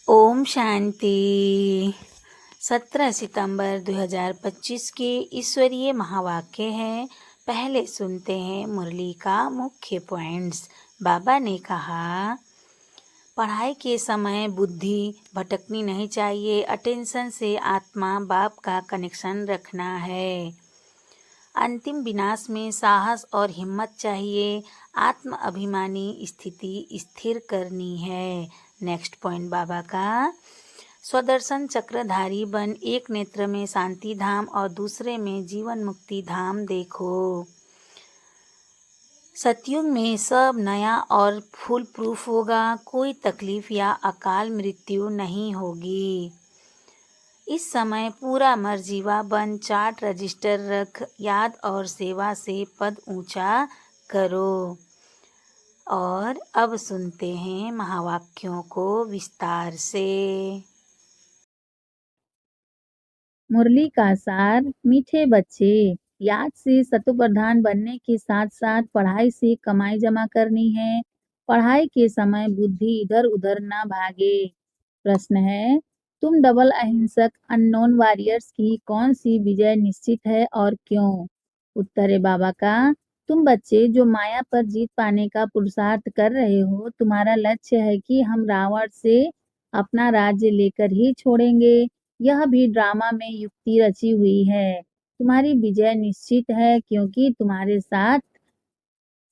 ओम शांति। 17 सितंबर 2025 के ईश्वरीय महावाक्य है। पहले सुनते हैं मुरली का मुख्य पॉइंट्स। बाबा ने कहा, पढ़ाई के समय बुद्धि भटकनी नहीं चाहिए। अटेंशन से आत्मा बाप का कनेक्शन रखना है। अंतिम विनाश में साहस और हिम्मत चाहिए। आत्म अभिमानी स्थिति स्थिर करनी है। नेक्स्ट पॉइंट बाबा का, स्वदर्शन चक्रधारी बन एक नेत्र में शांति धाम और दूसरे में जीवन मुक्ति धाम देखो। सतयुग में सब नया और फुल प्रूफ होगा। कोई तकलीफ या अकाल मृत्यु नहीं होगी। इस समय पूरा मर्जीवा बन चार्ट रजिस्टर रख, याद और सेवा से पद ऊंचा करो। और अब सुनते हैं महावाक्यों को विस्तार से। मुरली का सार। मीठे बच्चे, याद से सतोप्रधान बनने के साथ साथ पढ़ाई से कमाई जमा करनी है। पढ़ाई के समय बुद्धि इधर उधर न भागे। प्रश्न है, तुम डबल अहिंसक अननोन वॉरियर्स की कौन सी विजय निश्चित है और क्यों? उत्तर है बाबा का, तुम बच्चे जो माया पर जीत पाने का पुरुषार्थ कर रहे हो, तुम्हारा लक्ष्य है कि हम रावण से अपना राज्य लेकर ही छोड़ेंगे। यह भी ड्रामा में युक्ति रची हुई है। तुम्हारी विजय निश्चित है क्योंकि तुम्हारे साथ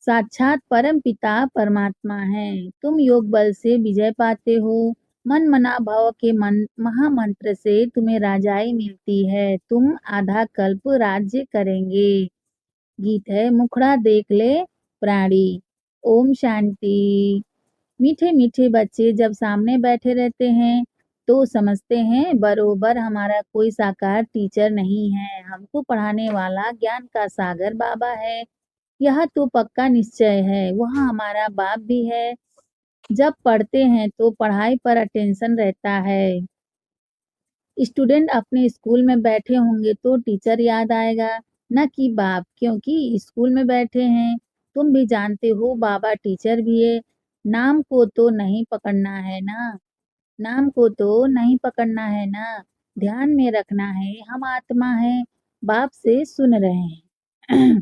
साक्षात परम पिता परमात्मा है। तुम योग बल से विजय पाते हो। मन मना भव के महामंत्र से तुम्हें राजाई मिलती है। तुम आधा कल्प राज्य करेंगे। गीत है, मुखड़ा देख ले प्राणी। ओम शांति। मीठे मीठे बच्चे जब सामने बैठे रहते हैं तो समझते हैं बरोबर हमारा कोई साकार टीचर नहीं है। हमको पढ़ाने वाला ज्ञान का सागर बाबा है। यह तो पक्का निश्चय है, वह हमारा बाप भी है। जब पढ़ते हैं तो पढ़ाई पर अटेंशन रहता है। स्टूडेंट अपने स्कूल में बैठे होंगे तो टीचर याद आएगा, न कि बाप, क्योंकि स्कूल में बैठे हैं। तुम भी जानते हो बाबा टीचर भी है। नाम को तो नहीं पकड़ना है ना, नाम को तो नहीं पकड़ना है ना। ध्यान में रखना है हम आत्मा हैं, बाप से सुन रहे हैं।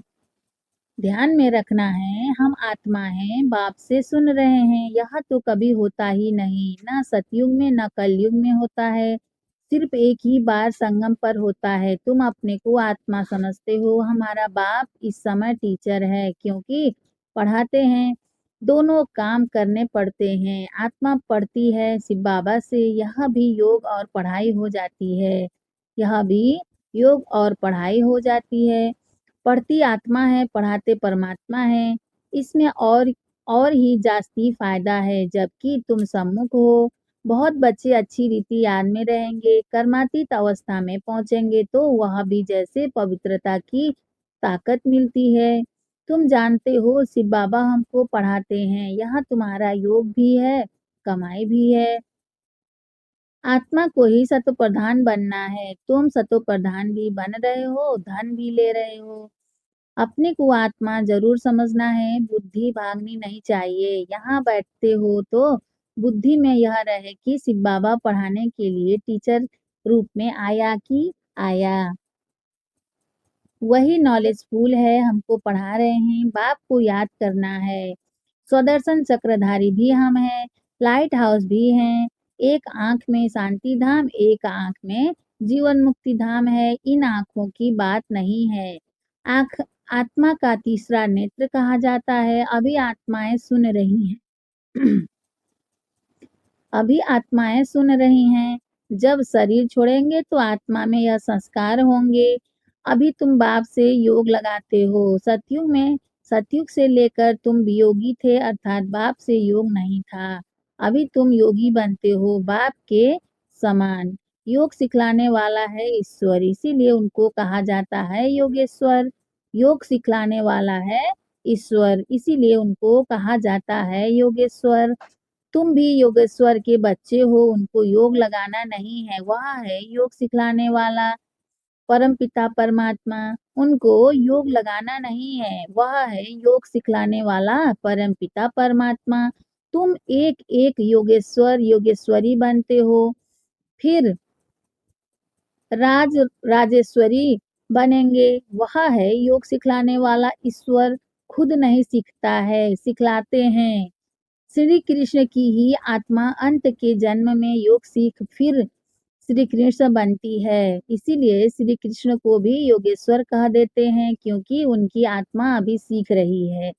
ध्यान में रखना है हम आत्मा हैं, बाप से सुन रहे हैं। यह तो कभी होता ही नहीं, ना सतयुग में न कलयुग में होता है। सिर्फ एक ही बार संगम पर होता है। तुम अपने को आत्मा समझते हो, हमारा बाप इस समय टीचर है क्योंकि पढ़ाते हैं। दोनों काम करने पड़ते हैं। आत्मा पढ़ती है शिव बाबा से, यह भी योग और पढ़ाई हो जाती है। यह भी योग और पढ़ाई हो जाती है। पढ़ती आत्मा है, पढ़ाते परमात्मा है। इसमें और ही जास्ती फायदा है जबकि तुम सम्मुख हो। बहुत बच्चे अच्छी रीति याद में रहेंगे, कर्मातीत अवस्था में पहुंचेंगे तो वह भी जैसे पवित्रता की ताकत मिलती है। तुम जानते हो शिव बाबा हमको पढ़ाते हैं, यहाँ तुम्हारा योग भी है, कमाई भी है। आत्मा को ही सतो प्रधान बनना है। तुम सतो प्रधान भी बन रहे हो, धन भी ले रहे हो। अपने को आत्मा जरूर समझना है, बुद्धि भागनी नहीं चाहिए। यहाँ बैठते हो तो बुद्धि में यह रहे कि शिव बाबा पढ़ाने के लिए टीचर रूप में आया कि आया। वही नॉलेजफुल है, हमको पढ़ा रहे हैं, बाप को याद करना है। स्वदर्शन चक्रधारी भी हम हैं, लाइट हाउस भी हैं। एक आंख में शांति धाम, एक आंख में जीवन मुक्ति धाम है। इन आंखों की बात नहीं है। आंख आत्मा का तीसरा नेत्र कहा जाता है। अभी आत्माएं सुन रही हैं। अभी आत्माएं सुन रही हैं। जब शरीर छोड़ेंगे तो आत्मा में यह संस्कार होंगे। अभी तुम बाप से योग लगाते हो। सतयुग से लेकर तुम वियोगी थे, अर्थात बाप से योग नहीं था। अभी तुम योगी बनते हो बाप के समान। योग सिखलाने वाला है ईश्वर, इसीलिए उनको कहा जाता है योगेश्वर। योग सिखलाने वाला है ईश्वर, इसीलिए उनको कहा जाता है योगेश्वर। तुम भी योगेश्वर के बच्चे हो, उनको योग लगाना नहीं है, वह है योग सिखलाने वाला परम पिता परमात्मा। उनको योग लगाना नहीं है, वह है योग सिखलाने वाला परम पिता परमात्मा। तुम एक एक योगेश्वर योगेश्वरी बनते हो, फिर राजेश्वरी बनेंगे। वह है योग सिखलाने वाला ईश्वर, खुद नहीं सीखता है, सिखलाते हैं। श्री कृष्ण की ही आत्मा अंत के जन्म में योग सीख फिर श्री कृष्ण बनती है। इसीलिए श्री कृष्ण को भी योगेश्वर कह देते हैं, क्योंकि उनकी आत्मा अभी सीख रही है।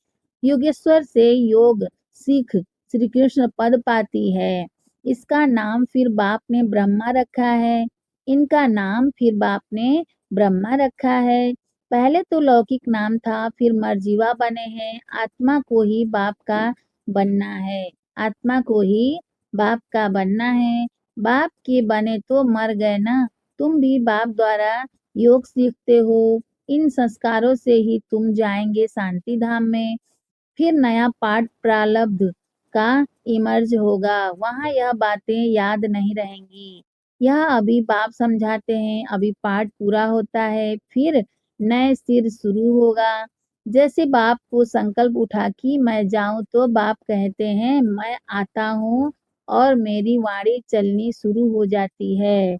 योगेश्वर से योग सीख श्री कृष्ण पद पाती है। इसका नाम फिर बाप ने ब्रह्मा रखा है। इनका नाम फिर बाप ने ब्रह्मा रखा है। पहले तो लौकिक नाम था, फिर मर्जीवा बने हैं। आत्मा को ही बाप का बनना है। आत्मा को ही बाप का बनना है। बाप के बने तो मर गए ना। तुम भी बाप द्वारा योग सीखते हो। इन संस्कारों से ही तुम जाएंगे शांति धाम में। फिर नया पाठ प्रारब्ध का इमर्ज होगा, वहां यह बातें याद नहीं रहेंगी। यह अभी बाप समझाते हैं, अभी पाठ पूरा होता है, फिर नए सिर शुरू होगा। जैसे बाप को संकल्प उठा कि मैं जाऊं, तो बाप कहते हैं मैं आता हूँ, और मेरी वाणी चलनी शुरू हो जाती है।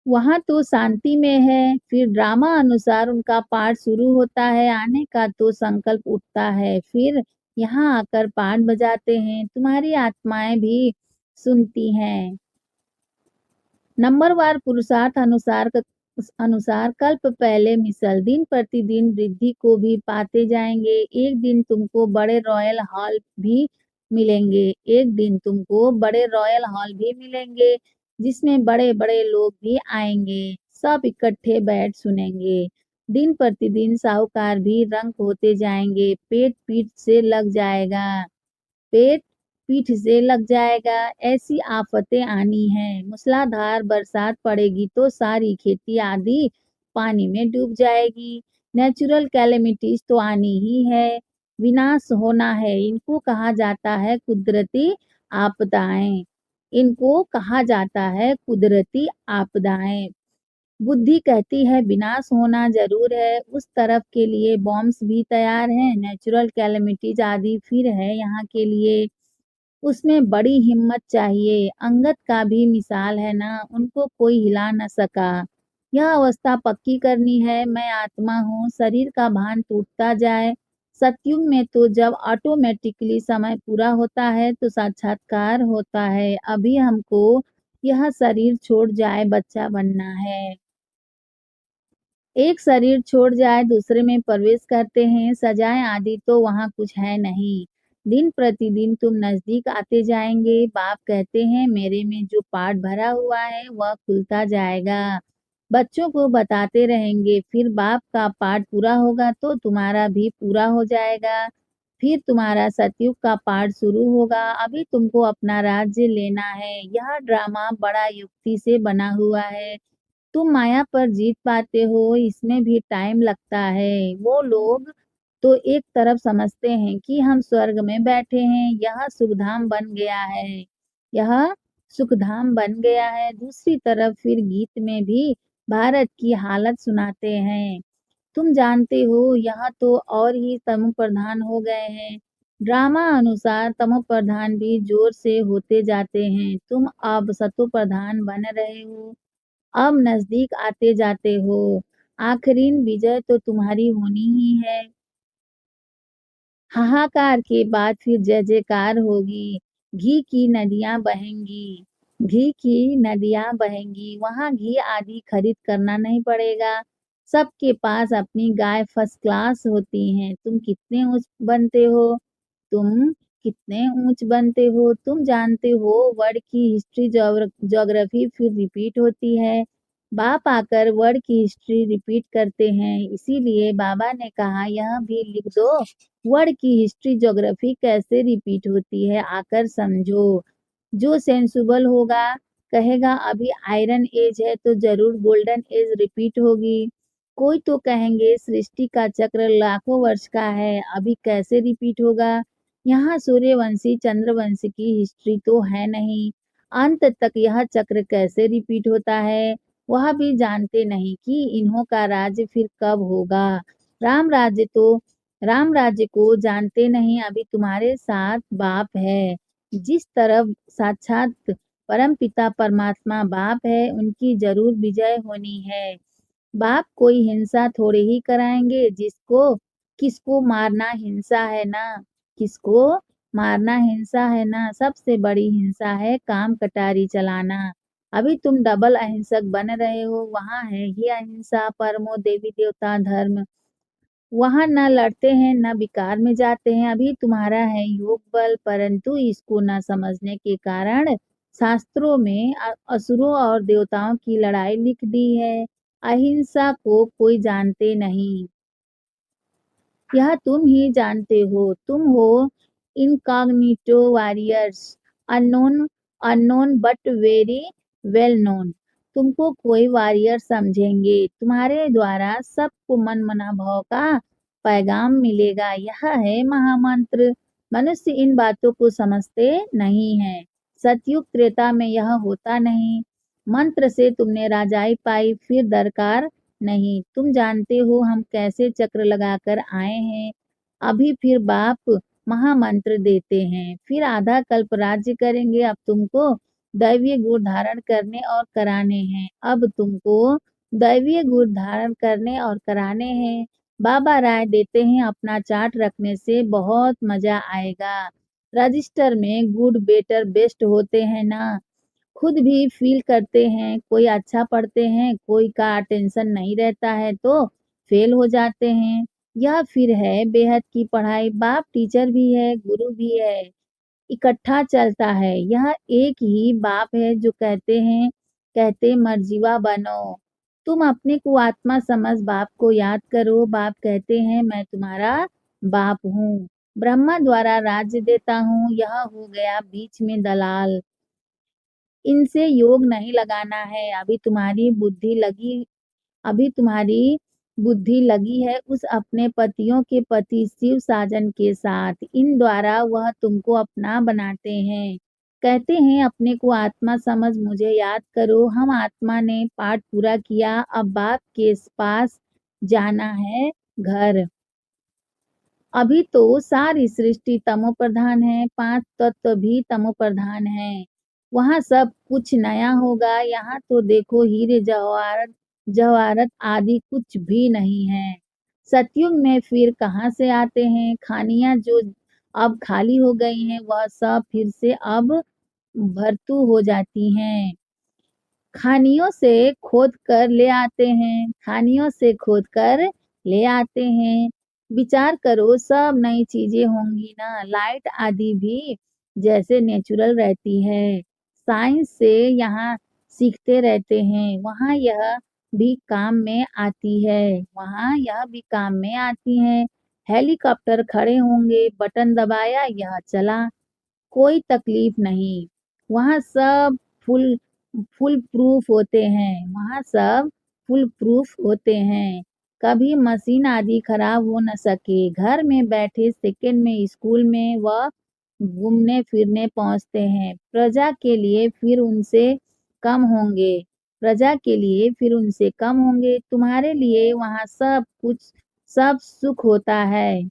वहां तो शांति में है। फिर ड्रामा अनुसार उनका पाठ शुरू होता है। आने का तो संकल्प उठता है, फिर यहाँ आकर पाठ बजाते हैं। तुम्हारी आत्माएं भी सुनती हैं। नंबरवार पुरुषार्थ अनुसार कल्प पहले मिसल दिन प्रतिदिन वृद्धि को भी पाते जाएंगे। एक दिन तुमको बड़े रॉयल हॉल भी मिलेंगे। एक दिन तुमको बड़े रॉयल हॉल भी मिलेंगे, जिसमें बड़े बड़े लोग भी आएंगे। सब इकट्ठे बैठ सुनेंगे। दिन प्रतिदिन साहूकार भी रंग होते जाएंगे। पेट पीठ से लग जाएगा। पेट पीठ से लग जाएगा। ऐसी आफतें आनी है। मूसलाधार बरसात पड़ेगी तो सारी खेती आदि पानी में डूब जाएगी। नेचुरल कैलेमिटीज तो आनी ही है। विनाश होना है। इनको कहा जाता है कुदरती आपदाएं। इनको कहा जाता है कुदरती आपदाएं। बुद्धि कहती है विनाश होना जरूर है। उस तरफ के लिए बॉम्ब्स भी तैयार हैं। नेचुरल कैलेमिटीज आदि फिर है यहाँ के लिए। उसमें बड़ी हिम्मत चाहिए। अंगद का भी मिसाल है ना, उनको कोई हिला न सका। यह अवस्था पक्की करनी है। मैं आत्मा हूँ, शरीर का भान टूटता जाए। सतयुग में तो जब ऑटोमेटिकली समय पूरा होता है तो साक्षात्कार होता है। अभी हमको यह शरीर छोड़ जाए बच्चा बनना है। एक शरीर छोड़ जाए दूसरे में प्रवेश करते हैं। सजाएं आदि तो वहाँ कुछ है नहीं। दिन प्रतिदिन तुम नजदीक आते जाएंगे। बाप कहते हैं मेरे में जो पाठ भरा हुआ है वह खुलता जाएगा। बच्चों को बताते रहेंगे। फिर बाप का पाठ पूरा होगा तो तुम्हारा भी पूरा हो जाएगा। फिर तुम्हारा सतयुग का पाठ शुरू होगा। अभी तुमको अपना राज्य लेना है। यह ड्रामा बड़ा युक्ति से बना हुआ है। तुम माया पर जीत पाते हो, इसमें भी टाइम लगता है। वो लोग तो एक तरफ समझते हैं कि हम स्वर्ग में बैठे हैं, यह सुखधाम बन गया है। यह सुखधाम बन गया है। दूसरी तरफ फिर गीत में भी भारत की हालत सुनाते हैं। तुम जानते हो यहाँ तो और ही तमो प्रधान हो गए हैं। ड्रामा अनुसार तमो प्रधान भी जोर से होते जाते हैं। तुम अब सतो प्रधान बन रहे हो। अब नजदीक आते जाते हो। आखिरीन विजय तो तुम्हारी होनी ही है। हाहाकार के बाद फिर जय जयकार होगी। घी की नदियां बहेंगी। घी की नदियां बहेंगी। वहां घी आदि खरीद करना नहीं पड़ेगा। सबके पास अपनी गाय फर्स्ट क्लास होती हैं। तुम कितने ऊंच बनते हो। तुम कितने ऊंच बनते हो। तुम जानते हो वर्ड की हिस्ट्री ज्योग्राफी फिर रिपीट होती है। बाप आकर वर्ड की हिस्ट्री रिपीट करते हैं। इसीलिए बाबा ने कहा यह भी लिख दो, वर्ड की हिस्ट्री ज्योग्राफी कैसे रिपीट होती है, आकर समझो। जो सेंसिबल होगा कहेगा अभी आयरन एज है तो जरूर गोल्डन एज रिपीट होगी। कोई तो कहेंगे सृष्टि का चक्र लाखों वर्ष का है, अभी कैसे रिपीट होगा। यहाँ सूर्यवंशी चंद्रवंशी की हिस्ट्री तो है नहीं, अंत तक यह चक्र कैसे रिपीट होता है वह भी जानते नहीं कि इन्हों का राज्य फिर कब होगा। राम राज्य तो राम राज्य को जानते नहीं, अभी तुम्हारे साथ बाप है। जिस तरफ साक्षात परमपिता परमात्मा बाप है, उनकी जरूर विजय होनी है। बाप कोई हिंसा थोड़े ही कराएंगे, किसको मारना हिंसा है ना। किसको मारना हिंसा है ना, सबसे बड़ी हिंसा है काम कटारी चलाना। अभी तुम डबल अहिंसक बन रहे हो, वहां है ही अहिंसा परमो देवी देवता धर्म। वहां न लड़ते हैं न विकार में जाते हैं। अभी तुम्हारा है योग बल, परंतु इसको न समझने के कारण शास्त्रों में असुरों और देवताओं की लड़ाई लिख दी है। अहिंसा को कोई जानते नहीं, यह तुम ही जानते हो। तुम हो incognito warriors, unknown unknown but very well known. तुमको कोई वॉरियर समझेंगे, तुम्हारे द्वारा सबको मन मना भाव का पैगाम मिलेगा। यह है महामंत्र। मनुष्य इन बातों को समझते नहीं है। सतयुग त्रेता में यह होता नहीं। मंत्र से तुमने राजाई पाई, फिर दरकार नहीं। तुम जानते हो हम कैसे चक्र लगाकर आए हैं। अभी फिर बाप महामंत्र देते हैं, फिर आधा कल्प राज्य करेंगे। अब तुमको दैवीय गुण धारण करने और कराने हैं। अब तुमको दैवीय गुण धारण करने और कराने हैं। बाबा राय देते हैं, अपना चार्ट रखने से बहुत मजा आएगा। रजिस्टर में गुड बेटर बेस्ट होते हैं ना, खुद भी फील करते हैं। कोई अच्छा पढ़ते हैं, कोई का टेंशन नहीं रहता है तो फेल हो जाते हैं। यह फिर है बेहद की पढ़ाई। बाप टीचर भी है, गुरु भी है, इकट्ठा चलता है। यह एक ही बाप है जो कहते मर्जीवा बनो। तुम अपने को आत्मा समझ बाप को याद करो। बाप कहते हैं मैं तुम्हारा बाप हूँ, ब्रह्मा द्वारा राज्य देता हूँ। यह हो गया बीच में दलाल, इनसे योग नहीं लगाना है। अभी तुम्हारी बुद्धि लगी है उस अपने पतियों के पति शिव साजन के साथ। इन द्वारा वह तुमको अपना बनाते हैं। कहते हैं अपने को आत्मा समझ मुझे याद करो। हम आत्मा ने पाठ पूरा किया, अब बाप के पास जाना है घर। अभी तो सारी सृष्टि तमो प्रधान है, 5 तत्व भी तमो प्रधान है। वहां सब कुछ नया होगा। यहाँ तो देखो हीरे जवाहरत जवाहरत आदि कुछ भी नहीं है। सतयुग में फिर कहाँ से आते हैं। खानियां जो अब खाली हो गई हैं, वह सब फिर से अब भरतू हो जाती हैं। खानियों से खोद कर ले आते हैं, खानियों से खोद कर ले आते हैं। विचार करो सब नई चीजें होंगी ना, लाइट आदि भी जैसे नेचुरल रहती है। साइंस से यहाँ सीखते रहते हैं, वहाँ यह भी काम में आती है, वहाँ यह भी काम में आती है। हेलीकॉप्टर खड़े होंगे, बटन दबाया यह चला, कोई तकलीफ नहीं। वहाँ सब फुल फुल प्रूफ होते हैं, वहाँ सब फुल प्रूफ होते हैं। कभी मशीन आदि खराब हो न सके। घर में बैठे सेकंड में स्कूल में वह घूमने फिरने पहुंचते हैं। प्रजा के लिए फिर उनसे कम होंगे। तुम्हारे लिए वहाँ सब कुछ सब सुख होता है।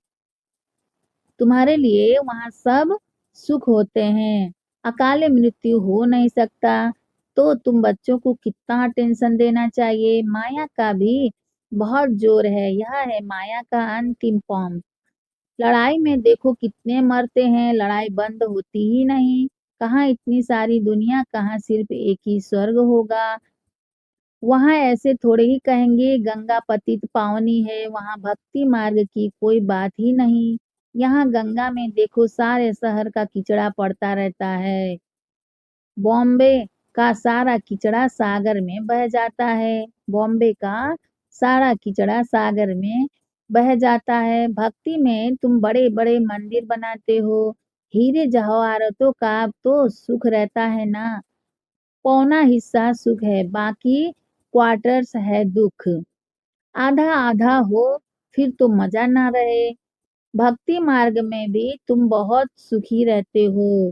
तुम्हारे लिए वहाँ सब सुख होते हैं। अकाले मृत्यु हो नहीं सकता, तो तुम बच्चों को कितना टेंशन देना चाहिए। माया का भी बहुत जोर है, यह है माया का अंतिम फॉर्म। लड़ाई में देखो कितने मरते हैं, लड़ाई बंद होती ही नहीं। कहाँ इतनी सारी दुनिया, कहाँ सिर्फ एक ही स्वर्ग होगा। वहाँ ऐसे थोड़े ही कहेंगे गंगा पतित पावनी है, वहाँ भक्ति मार्ग की कोई बात ही नहीं। यहाँ गंगा में देखो सारे शहर का किचड़ा पड़ता रहता है। बॉम्बे का सारा किचड़ा सागर में बह जाता है। बॉम्बे का सारा किचड़ा सागर में बह जाता है। भक्ति में तुम बड़े बड़े मंदिर बनाते हो, हीरे जवाहरातों का तो सुख रहता है ना। पौना हिस्सा सुख है, बाकी क्वार्टर्स है दुख। आधा आधा हो फिर तो मजा ना रहे। भक्ति मार्ग में भी तुम बहुत सुखी रहते हो।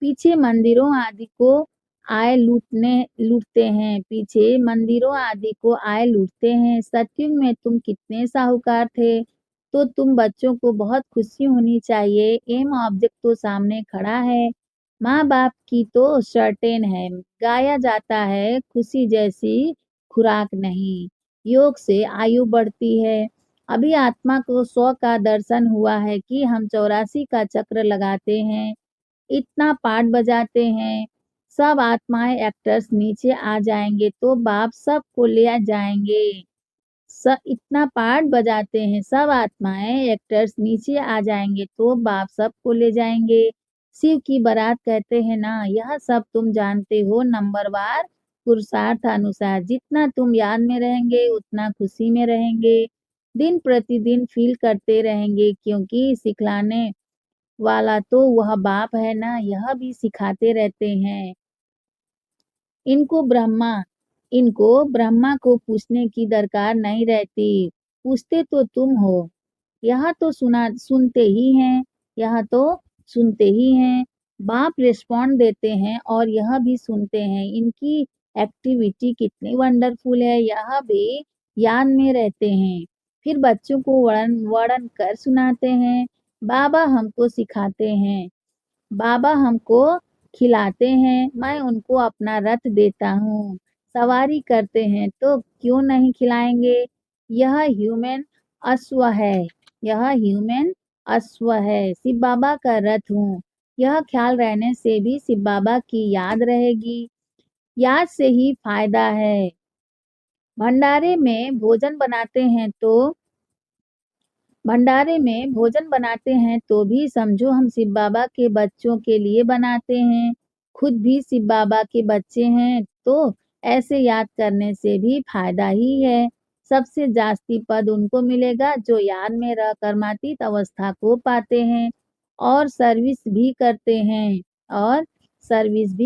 पीछे मंदिरों आदि को लूटते हैं, पीछे मंदिरों आदि को आए लूटते हैं। सतयुग में तुम कितने साहूकार थे, तो तुम बच्चों को बहुत खुशी होनी चाहिए। एम ऑब्जेक्ट तो सामने खड़ा है। माँ बाप की तो सर्टेन है। गाया जाता है खुशी जैसी खुराक नहीं। योग से आयु बढ़ती है। अभी आत्मा को 100 का दर्शन हुआ है कि हम 84 का चक्र लगाते हैं। इतना पाठ बजाते हैं। सब आत्माएं एक्टर्स नीचे आ जाएंगे तो बाप सबको ले जाएंगे। इतना पाठ बजाते हैं, सब आत्माएं एक्टर्स नीचे आ जाएंगे तो बाप सबको ले जाएंगे। शिव की बारात कहते हैं ना, यह सब तुम जानते हो नंबरवार पुरुषार्थ अनुसार। जितना तुम याद में रहेंगे उतना खुशी में रहेंगे। दिन प्रतिदिन फील करते रहेंगे क्योंकि सिखलाने वाला तो वह बाप है ना, यह भी सिखाते रहते हैं। इनको ब्रह्मा इनको ब्रह्मा को पूछने की दरकार नहीं रहती। पूछते तो तुम हो। यहाँ तो सुनते ही हैं। यहाँ तो सुनते ही हैं। बाप रिस्पॉन्ड देते हैं और यह भी सुनते हैं। इनकी एक्टिविटी कितनी वंडरफुल है, यह भी याद में रहते हैं। फिर बच्चों को वर्णन वर्णन कर सुनाते हैं। बाबा हमको सिखाते हैं। बाबा हमको खिलाते हैं। मैं उनको अपना रथ देता हूँ। सवारी करते हैं तो क्यों नहीं खिलाएंगे। यह ह्यूमन अश्व है। यह ह्यूमन अश्व है। शिव बाबा का रथ हूँ। यह ख्याल रहने से भी शिव बाबा की याद रहेगी। याद से ही फायदा है। भंडारे में भोजन बनाते हैं तो भंडारे में भोजन बनाते हैं तो भी समझो हम शिव बाबा के बच्चों के लिए बनाते हैं। खुद भी शिव बाबा के बच्चे हैं तो ऐसे याद करने से भी फायदा ही है। सबसे जास्ती पद उनको मिलेगा जो याद में रह कर्मातीत अवस्था को पाते हैं और और सर्विस भी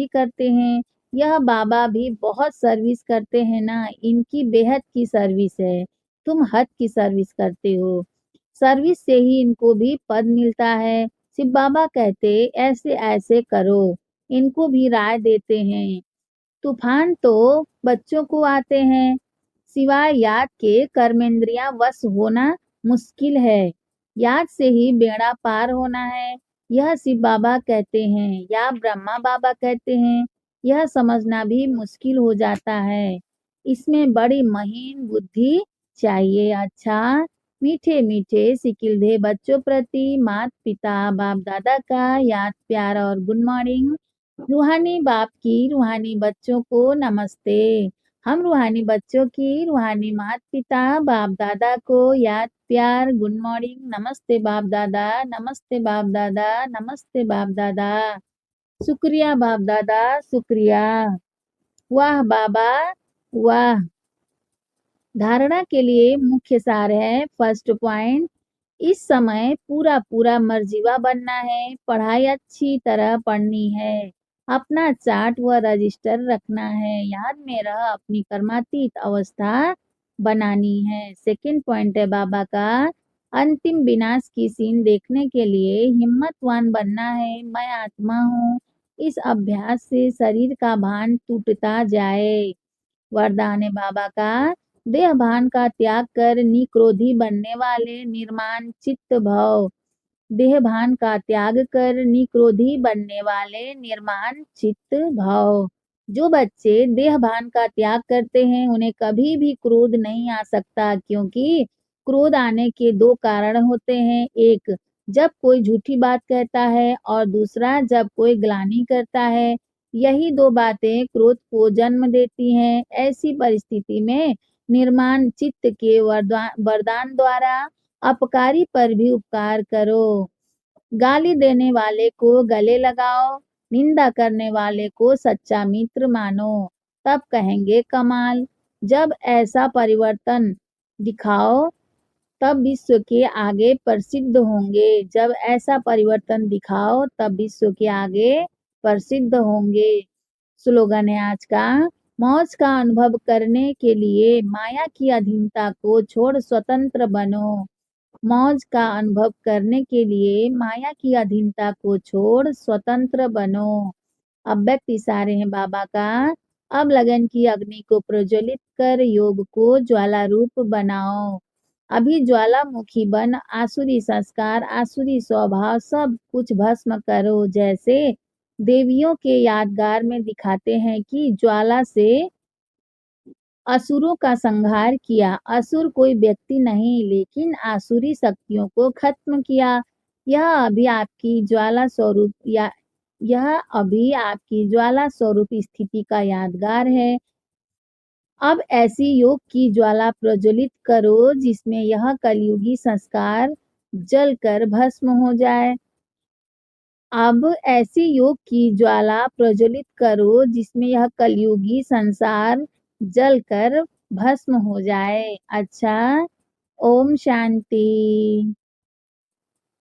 करते हैं। यह बाबा भी बहुत सर्विस करते हैं ना, इनकी बेहद की सर्विस है। तुम हद की सर्विस करते हो। सर्विस से ही इनको भी पद मिलता है। शिव बाबा कहते ऐसे ऐसे करो। इनको भी राय देते हैं। तूफान तो बच्चों को आते हैं। सिवाय याद के कर्मेंद्रियां वश होना मुश्किल है। याद से ही बेड़ा पार होना है। यह शिव बाबा कहते हैं या ब्रह्मा बाबा कहते हैं। यह समझना भी मुश्किल हो जाता है। इसमें बड़ी महीन बुद्धि चाहिए। अच्छा, मीठे मीठे सिकिलधे बच्चों प्रति माता पिता बाप दादा का याद प्यार और गुड मॉर्निंग। रूहानी बाप की रूहानी बच्चों को नमस्ते। हम रूहानी बच्चों की रूहानी माता पिता बाप दादा को याद प्यार गुड मॉर्निंग। नमस्ते बाप दादा, नमस्ते बाप दादा, नमस्ते बाप दादा। शुक्रिया बाप दादा, शुक्रिया। वाह बाबा, वाह। धारणा के लिए मुख्य सार है। फर्स्ट पॉइंट, इस समय पूरा पूरा मर्जीवा बनना है। पढ़ाई अच्छी तरह पढ़नी है। अपना चार्ट व रजिस्टर रखना है। याद में रह अपनी कर्मातीत अवस्था बनानी है। सेकंड पॉइंट है बाबा का, अंतिम विनाश की सीन देखने के लिए हिम्मतवान बनना है। मैं आत्मा हूँ। इस अभ्यास से शरीर का भान टूटता जाए। वरदान है बाबा का, देह भान का त्याग कर निक्रोधी बनने वाले निर्माण चित्त भव। देह भान का त्याग कर निक्रोधी बनने वाले निर्माण चित्त भव। जो बच्चे देह भान का त्याग करते हैं उन्हें कभी भी क्रोध नहीं आ सकता, क्योंकि क्रोध आने के दो कारण होते हैं। एक, जब कोई झूठी बात कहता है और दूसरा जब कोई ग्लानि करता है। यही दो बातें क्रोध को जन्म देती हैं। ऐसी परिस्थिति में निर्माण चित्त के वरदान द्वारा अपकारी पर भी उपकार करो। गाली देने वाले को गले लगाओ। निंदा करने वाले को सच्चा मित्र मानो। तब कहेंगे कमाल। जब ऐसा परिवर्तन दिखाओ तब विश्व के आगे प्रसिद्ध होंगे। जब ऐसा परिवर्तन दिखाओ तब विश्व के आगे प्रसिद्ध होंगे। स्लोगन है आज का, मौज का अनुभव करने के लिए माया की अधीनता को छोड़ स्वतंत्र बनो। मौज का अनुभव करने के लिए माया की अधीनता को छोड़ स्वतंत्र बनो। अव्यक्त इशारे हैं बाबा का, अब लगन की अग्नि को प्रज्वलित कर योग को ज्वाला रूप बनाओ। अभी ज्वालामुखी बन, आसुरी संस्कार, आसुरी स्वभाव सब कुछ भस्म करो। जैसे देवियों के यादगार में दिखाते हैं कि ज्वाला से असुरों का संहार किया। असुर कोई व्यक्ति नहीं, लेकिन आसुरी शक्तियों को खत्म किया। यह अभी आपकी ज्वाला स्वरूप या यह अभी आपकी ज्वाला स्वरूप स्थिति का यादगार है। अब ऐसी योग की ज्वाला प्रज्वलित करो जिसमें यह कलयुगी संस्कार जलकर भस्म हो जाए। अब ऐसी योग की ज्वाला प्रज्वलित करो जिसमें यह कलयुगी संसार जलकर भस्म हो जाए। अच्छा, ओम शांति।